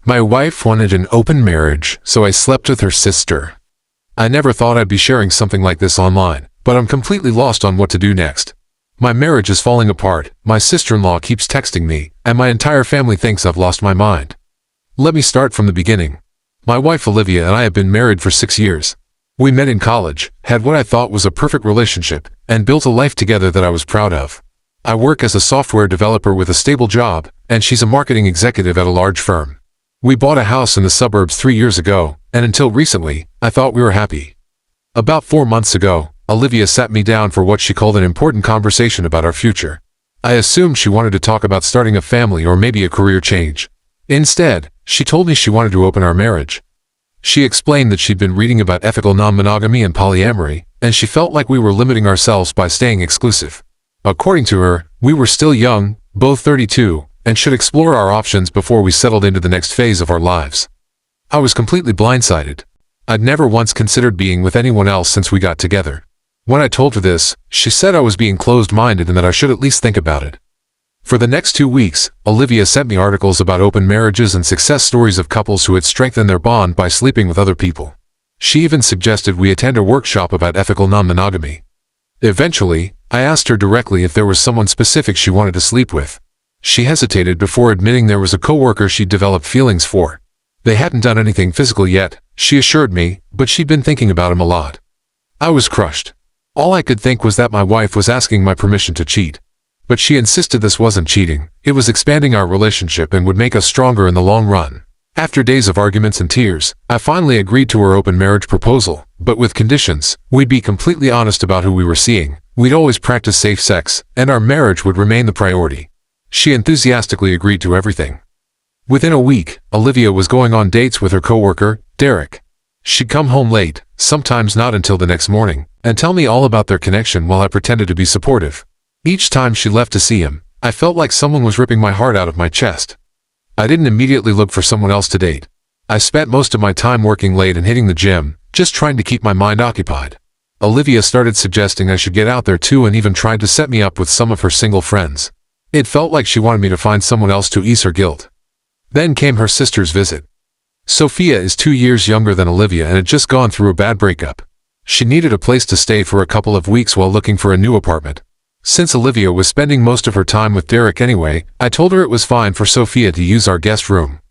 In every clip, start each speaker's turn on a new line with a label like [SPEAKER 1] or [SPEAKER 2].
[SPEAKER 1] My wife wanted an open marriage, so I slept with her sister. I never thought I'd be sharing something like this online, but I'm completely lost on what to do next. My marriage is falling apart, my sister-in-law keeps texting me, and my entire family thinks I've lost my mind. Let me start from the beginning. My wife Olivia and I have been married for 6 years. We met in college, had what I thought was a perfect relationship, and built a life together that I was proud of. I work as a software developer with a stable job, and she's a marketing executive at a large firm. We bought a house in the suburbs 3 years ago, and until recently, I thought we were happy. About 4 months ago, Olivia sat me down for what she called an important conversation about our future. I assumed she wanted to talk about starting a family or maybe a career change. Instead, she told me she wanted to open our marriage. She explained that she'd been reading about ethical non-monogamy and polyamory, and she felt like we were limiting ourselves by staying exclusive. According to her, we were still young, both 32, and should explore our options before we settled into the next phase of our lives. I was completely blindsided. I'd never once considered being with anyone else since we got together. When I told her this, she said I was being closed-minded and that I should at least think about it. For the next 2 weeks, Olivia sent me articles about open marriages and success stories of couples who had strengthened their bond by sleeping with other people. She even suggested we attend a workshop about ethical non-monogamy. Eventually, I asked her directly if there was someone specific she wanted to sleep with. She hesitated before admitting there was a coworker she'd developed feelings for. They hadn't done anything physical yet, she assured me, but she'd been thinking about him a lot. I was crushed. All I could think was that my wife was asking my permission to cheat. But she insisted this wasn't cheating, it was expanding our relationship and would make us stronger in the long run. After days of arguments and tears, I finally agreed to her open marriage proposal, but with conditions. We'd be completely honest about who we were seeing, we'd always practice safe sex, and our marriage would remain the priority. She enthusiastically agreed to everything. Within a week, Olivia was going on dates with her coworker, Derek. She'd come home late, sometimes not until the next morning, and tell me all about their connection while I pretended to be supportive. Each time she left to see him, I felt like someone was ripping my heart out of my chest. I didn't immediately look for someone else to date. I spent most of my time working late and hitting the gym, just trying to keep my mind occupied. Olivia started suggesting I should get out there too and even tried to set me up with some of her single friends. It felt like she wanted me to find someone else to ease her guilt. Then came her sister's visit. Sophia is 2 years younger than Olivia and had just gone through a bad breakup. She needed a place to stay for a couple of weeks while looking for a new apartment. Since Olivia was spending most of her time with Derek anyway, I told her it was fine for Sophia to use our guest room.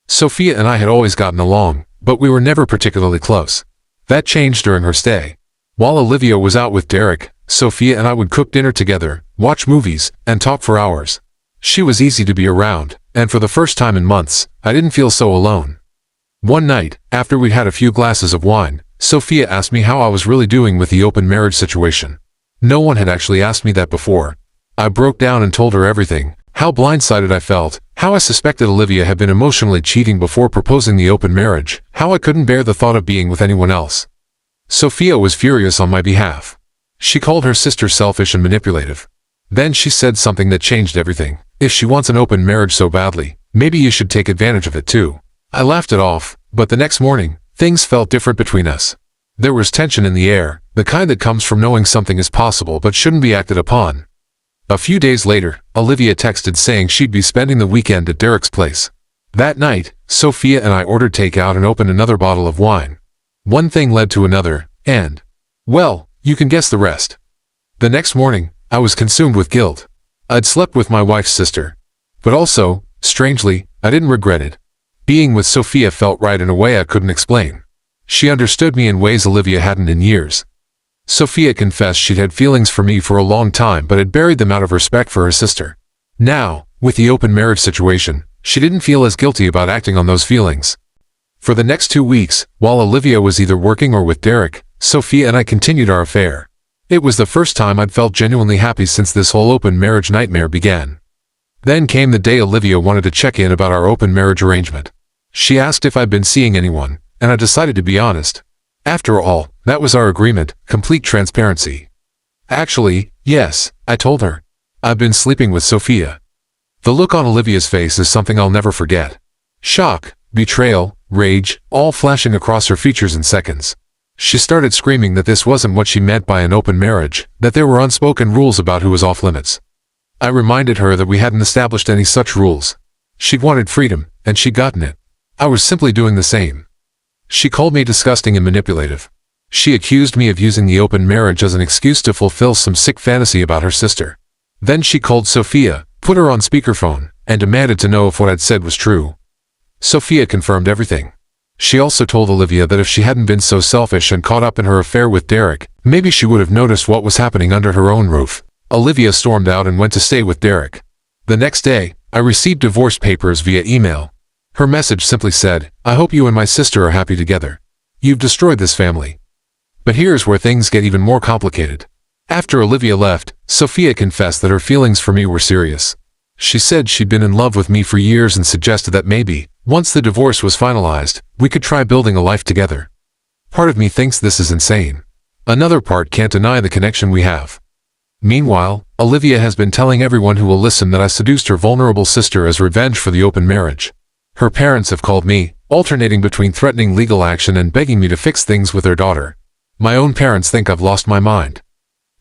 [SPEAKER 1] Sophia and I had always gotten along, but we were never particularly close. That changed during her stay. While Olivia was out with Derek, Sophia and I would cook dinner together, watch movies, and talk for hours. She was easy to be around, and for the first time in months, I didn't feel so alone. One night, after we'd had a few glasses of wine, Sophia asked me how I was really doing with the open marriage situation. No one had actually asked me that before. I broke down and told her everything, how blindsided I felt, how I suspected Olivia had been emotionally cheating before proposing the open marriage, how I couldn't bear the thought of being with anyone else. Sophia was furious on my behalf. She called her sister selfish and manipulative. Then she said something that changed everything. If she wants an open marriage so badly, maybe you should take advantage of it too. I laughed it off, but the next morning, things felt different between us. There was tension in the air, the kind that comes from knowing something is possible but shouldn't be acted upon. A few days later, Olivia texted saying she'd be spending the weekend at Derek's place. That night, Sophia and I ordered takeout and opened another bottle of wine. One thing led to another, and, well, you can guess the rest. The next morning, I was consumed with guilt. I'd slept with my wife's sister. But also, strangely, I didn't regret it. Being with Sophia felt right in a way I couldn't explain. She understood me in ways Olivia hadn't in years. Sophia confessed she'd had feelings for me for a long time but had buried them out of respect for her sister. Now, with the open marriage situation, she didn't feel as guilty about acting on those feelings. For the next 2 weeks, while Olivia was either working or with Derek, Sophia and I continued our affair. It was the first time I'd felt genuinely happy since this whole open marriage nightmare began. Then came the day Olivia wanted to check in about our open marriage arrangement. She asked if I'd been seeing anyone, and I decided to be honest. After all, that was our agreement, complete transparency. Actually, yes, I told her. I've been sleeping with Sophia. The look on Olivia's face is something I'll never forget. Shock, betrayal, rage, all flashing across her features in seconds. She started screaming that this wasn't what she meant by an open marriage, that there were unspoken rules about who was off limits. I reminded her that we hadn't established any such rules. She'd wanted freedom, and she'd gotten it. I was simply doing the same. She called me disgusting and manipulative. She accused me of using the open marriage as an excuse to fulfill some sick fantasy about her sister. Then she called Sophia, put her on speakerphone, and demanded to know if what I'd said was true. Sophia confirmed everything. She also told Olivia that if she hadn't been so selfish and caught up in her affair with Derek, maybe she would have noticed what was happening under her own roof. Olivia stormed out and went to stay with Derek. The next day, I received divorce papers via email. Her message simply said, "I hope you and my sister are happy together. You've destroyed this family." But here's where things get even more complicated. After Olivia left, Sophia confessed that her feelings for me were serious. She said she'd been in love with me for years and suggested that maybe, once the divorce was finalized, we could try building a life together. Part of me thinks this is insane. Another part can't deny the connection we have. Meanwhile, Olivia has been telling everyone who will listen that I seduced her vulnerable sister as revenge for the open marriage. Her parents have called me, alternating between threatening legal action and begging me to fix things with their daughter. My own parents think I've lost my mind.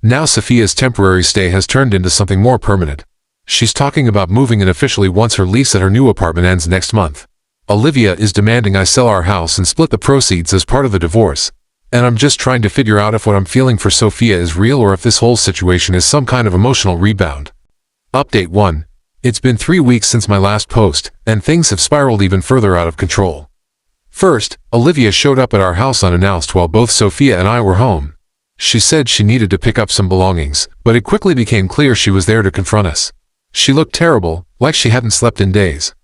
[SPEAKER 1] Now Sophia's temporary stay has turned into something more permanent. She's talking about moving in officially once her lease at her new apartment ends next month. Olivia is demanding I sell our house and split the proceeds as part of the divorce. And I'm just trying to figure out if what I'm feeling for Sophia is real or if this whole situation is some kind of emotional rebound. Update 1. It's been 3 weeks since my last post, and things have spiraled even further out of control. First, Olivia showed up at our house unannounced while both Sophia and I were home. She said she needed to pick up some belongings, but it quickly became clear she was there to confront us. She looked terrible, like she hadn't slept in days.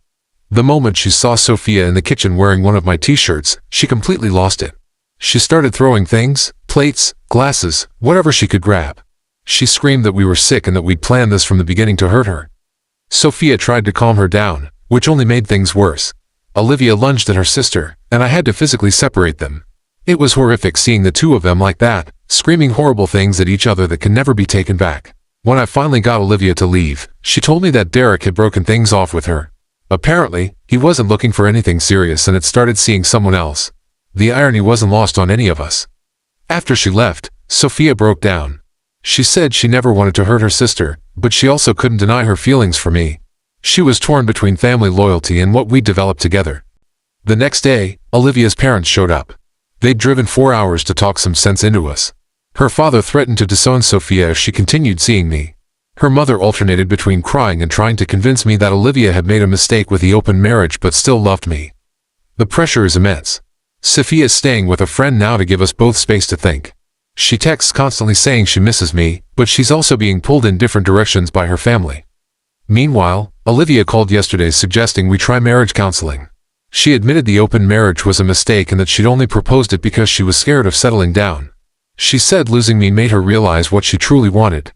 [SPEAKER 1] The moment she saw Sophia in the kitchen wearing one of my t-shirts, she completely lost it. She started throwing things, plates, glasses, whatever she could grab. She screamed that we were sick and that we'd planned this from the beginning to hurt her. Sophia tried to calm her down, which only made things worse. Olivia lunged at her sister, and I had to physically separate them. It was horrific seeing the two of them like that, screaming horrible things at each other that can never be taken back. When I finally got Olivia to leave, she told me that Derek had broken things off with her. Apparently, he wasn't looking for anything serious and had started seeing someone else. The irony wasn't lost on any of us. After she left, Sophia broke down. She said she never wanted to hurt her sister, but she also couldn't deny her feelings for me. She was torn between family loyalty and what we'd developed together. The next day, Olivia's parents showed up. They'd driven 4 hours to talk some sense into us. Her father threatened to disown Sophia if she continued seeing me. Her mother alternated between crying and trying to convince me that Olivia had made a mistake with the open marriage but still loved me. The pressure is immense. Sophia's staying with a friend now to give us both space to think. She texts constantly saying she misses me, but she's also being pulled in different directions by her family. Meanwhile, Olivia called yesterday suggesting we try marriage counseling. She admitted the open marriage was a mistake and that she'd only proposed it because she was scared of settling down. She said losing me made her realize what she truly wanted.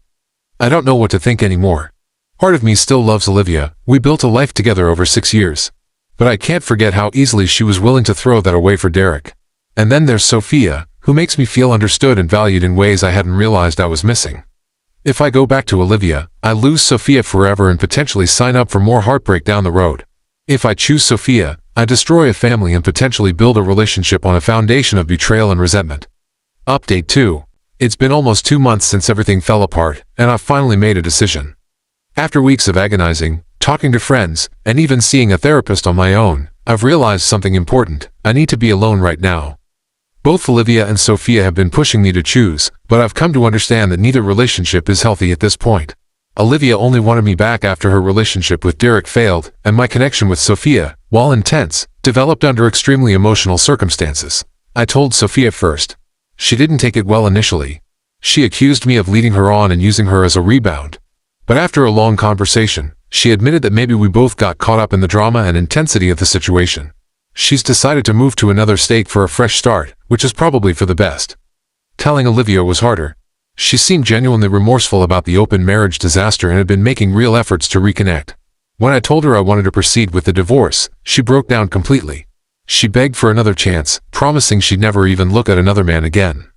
[SPEAKER 1] I don't know what to think anymore. Part of me still loves Olivia. We built a life together over 6 years. But I can't forget how easily she was willing to throw that away for Derek. And then there's Sophia, who makes me feel understood and valued in ways I hadn't realized I was missing. If I go back to Olivia, I lose Sophia forever and potentially sign up for more heartbreak down the road. If I choose Sophia, I destroy a family and potentially build a relationship on a foundation of betrayal and resentment. Update 2. It's been almost 2 months since everything fell apart, and I've finally made a decision. After weeks of agonizing, talking to friends, and even seeing a therapist on my own, I've realized something important. I need to be alone right now. Both Olivia and Sophia have been pushing me to choose, but I've come to understand that neither relationship is healthy at this point. Olivia only wanted me back after her relationship with Derek failed, and my connection with Sophia, while intense, developed under extremely emotional circumstances. I told Sophia first. She didn't take it well initially. She accused me of leading her on and using her as a rebound. But after a long conversation, she admitted that maybe we both got caught up in the drama and intensity of the situation. She's decided to move to another state for a fresh start, which is probably for the best. Telling Olivia was harder. She seemed genuinely remorseful about the open marriage disaster and had been making real efforts to reconnect. When I told her I wanted to proceed with the divorce, she broke down completely. She begged for another chance, promising she'd never even look at another man again.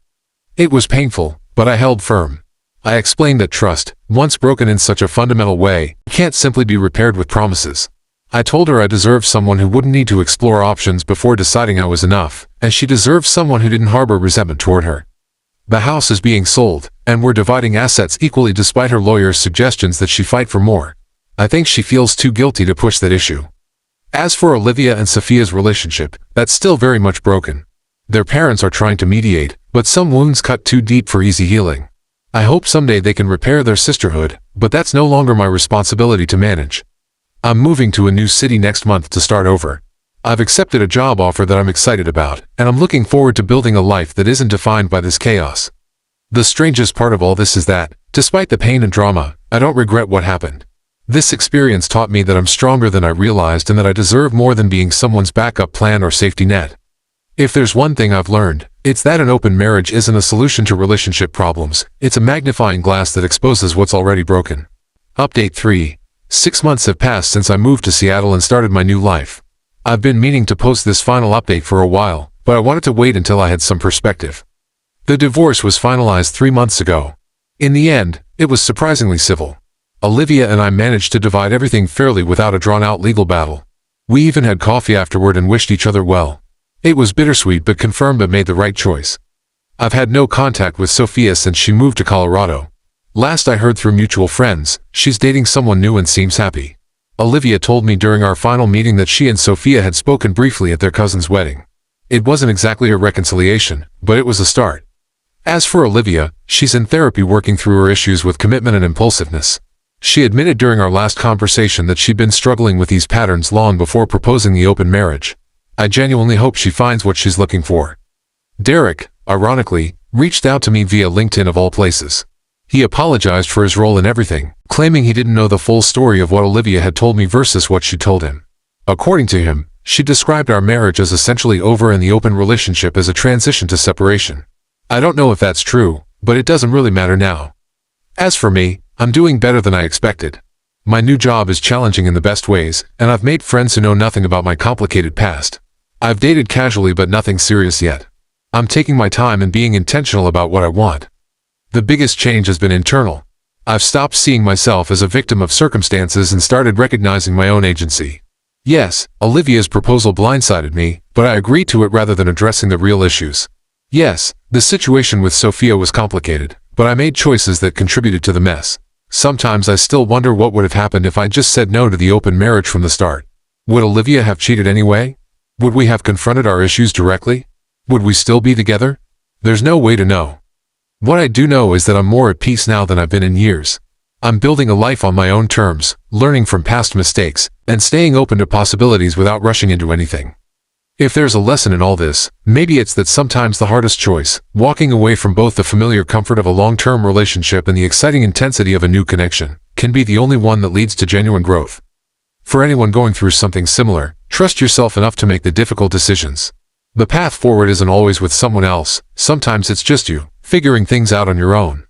[SPEAKER 1] It was painful, but I held firm. I explained that trust, once broken in such a fundamental way, can't simply be repaired with promises. I told her I deserved someone who wouldn't need to explore options before deciding I was enough, and she deserved someone who didn't harbor resentment toward her. The house is being sold, and we're dividing assets equally despite her lawyer's suggestions that she fight for more. I think she feels too guilty to push that issue. As for Olivia and Sophia's relationship, that's still very much broken. Their parents are trying to mediate, but some wounds cut too deep for easy healing. I hope someday they can repair their sisterhood, but that's no longer my responsibility to manage. I'm moving to a new city next month to start over. I've accepted a job offer that I'm excited about, and I'm looking forward to building a life that isn't defined by this chaos. The strangest part of all this is that, despite the pain and drama, I don't regret what happened. This experience taught me that I'm stronger than I realized and that I deserve more than being someone's backup plan or safety net. If there's one thing I've learned, it's that an open marriage isn't a solution to relationship problems, it's a magnifying glass that exposes what's already broken. Update 3. 6 months have passed since I moved to Seattle and started my new life. I've been meaning to post this final update for a while, but I wanted to wait until I had some perspective. The divorce was finalized 3 months ago. In the end, it was surprisingly civil. Olivia and I managed to divide everything fairly without a drawn-out legal battle. We even had coffee afterward and wished each other well. It was bittersweet but confirmed I made the right choice. I've had no contact with Sophia since she moved to Colorado. Last I heard through mutual friends, she's dating someone new and seems happy. Olivia told me during our final meeting that she and Sophia had spoken briefly at their cousin's wedding. It wasn't exactly a reconciliation, but it was a start. As for Olivia, she's in therapy working through her issues with commitment and impulsiveness. She admitted during our last conversation that she'd been struggling with these patterns long before proposing the open marriage. I genuinely hope she finds what she's looking for. Derek, ironically, reached out to me via LinkedIn of all places. He apologized for his role in everything, claiming he didn't know the full story of what Olivia had told me versus what she told him. According to him, she described our marriage as essentially over and the open relationship as a transition to separation. I don't know if that's true, but it doesn't really matter now. As for me, I'm doing better than I expected. My new job is challenging in the best ways, and I've made friends who know nothing about my complicated past. I've dated casually but nothing serious yet. I'm taking my time and being intentional about what I want. The biggest change has been internal. I've stopped seeing myself as a victim of circumstances and started recognizing my own agency. Yes, Olivia's proposal blindsided me, but I agreed to it rather than addressing the real issues. Yes, the situation with Sophia was complicated, but I made choices that contributed to the mess. Sometimes I still wonder what would have happened if I just said no to the open marriage from the start. Would Olivia have cheated anyway? Would we have confronted our issues directly? Would we still be together? There's no way to know. What I do know is that I'm more at peace now than I've been in years. I'm building a life on my own terms, learning from past mistakes, and staying open to possibilities without rushing into anything. If there's a lesson in all this, maybe it's that sometimes the hardest choice, walking away from both the familiar comfort of a long-term relationship and the exciting intensity of a new connection, can be the only one that leads to genuine growth. For anyone going through something similar, trust yourself enough to make the difficult decisions. The path forward isn't always with someone else, sometimes it's just you, figuring things out on your own.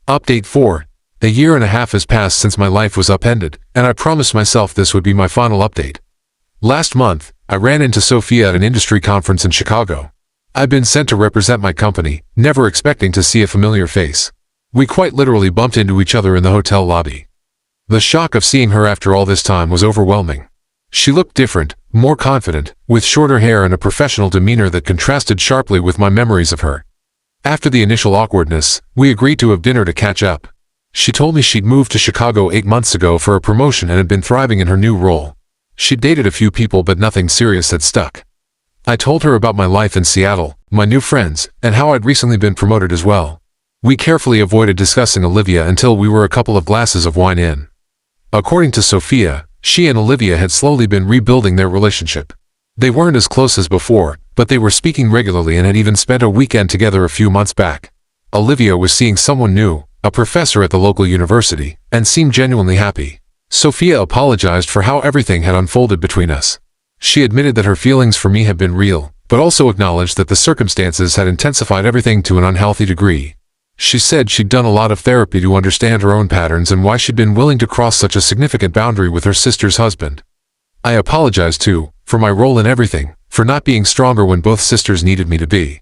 [SPEAKER 1] Update 4. A year and a half has passed since my life was upended, and I promised myself this would be my final update. Last month, I ran into Sophia at an industry conference in Chicago. I'd been sent to represent my company, never expecting to see a familiar face. We quite literally bumped into each other in the hotel lobby. The shock of seeing her after all this time was overwhelming. She looked different, more confident, with shorter hair and a professional demeanor that contrasted sharply with my memories of her. After the initial awkwardness, we agreed to have dinner to catch up. She told me she'd moved to Chicago 8 months ago for a promotion and had been thriving in her new role. She'd dated a few people but nothing serious had stuck. I told her about my life in Seattle, my new friends, and how I'd recently been promoted as well. We carefully avoided discussing Olivia until we were a couple of glasses of wine in. According to Sophia, she and Olivia had slowly been rebuilding their relationship. They weren't as close as before, but they were speaking regularly and had even spent a weekend together a few months back. Olivia was seeing someone new, a professor at the local university, and seemed genuinely happy. Sophia apologized for how everything had unfolded between us. She admitted that her feelings for me had been real, but also acknowledged that the circumstances had intensified everything to an unhealthy degree. She said she'd done a lot of therapy to understand her own patterns and why she'd been willing to cross such a significant boundary with her sister's husband. I apologized too, for my role in everything, for not being stronger when both sisters needed me to be.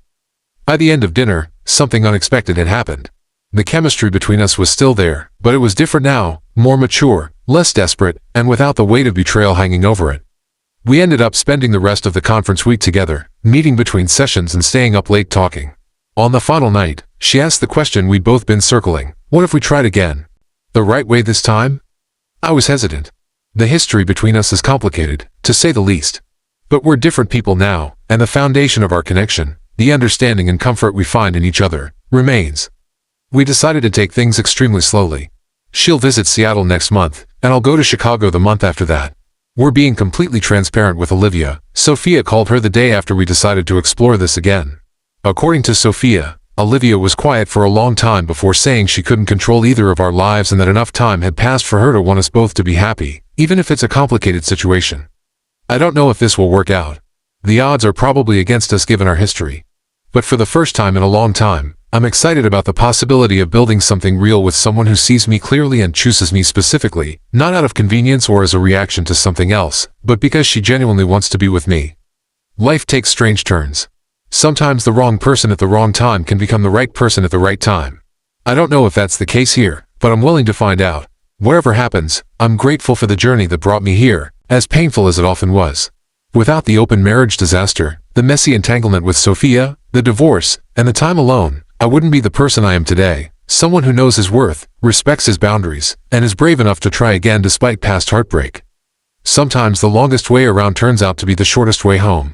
[SPEAKER 1] By the end of dinner, something unexpected had happened. The chemistry between us was still there, but it was different now, more mature, less desperate, and without the weight of betrayal hanging over it. We ended up spending the rest of the conference week together, meeting between sessions and staying up late talking. On the final night, she asked the question we'd both been circling: what if we tried again? The right way this time? I was hesitant. The history between us is complicated, to say the least. But we're different people now, and the foundation of our connection, the understanding and comfort we find in each other, remains. We decided to take things extremely slowly. She'll visit Seattle next month, and I'll go to Chicago the month after that. We're being completely transparent with Olivia. Sophia called her the day after we decided to explore this again. According to Sophia, Olivia was quiet for a long time before saying she couldn't control either of our lives and that enough time had passed for her to want us both to be happy, even if it's a complicated situation. I don't know if this will work out. The odds are probably against us given our history. But for the first time in a long time, I'm excited about the possibility of building something real with someone who sees me clearly and chooses me specifically, not out of convenience or as a reaction to something else, but because she genuinely wants to be with me. Life takes strange turns. Sometimes the wrong person at the wrong time can become the right person at the right time. I don't know if that's the case here, but I'm willing to find out. Whatever happens, I'm grateful for the journey that brought me here, as painful as it often was. Without the open marriage disaster, the messy entanglement with Sophia, the divorce, and the time alone, I wouldn't be the person I am today, someone who knows his worth, respects his boundaries, and is brave enough to try again despite past heartbreak. Sometimes the longest way around turns out to be the shortest way home.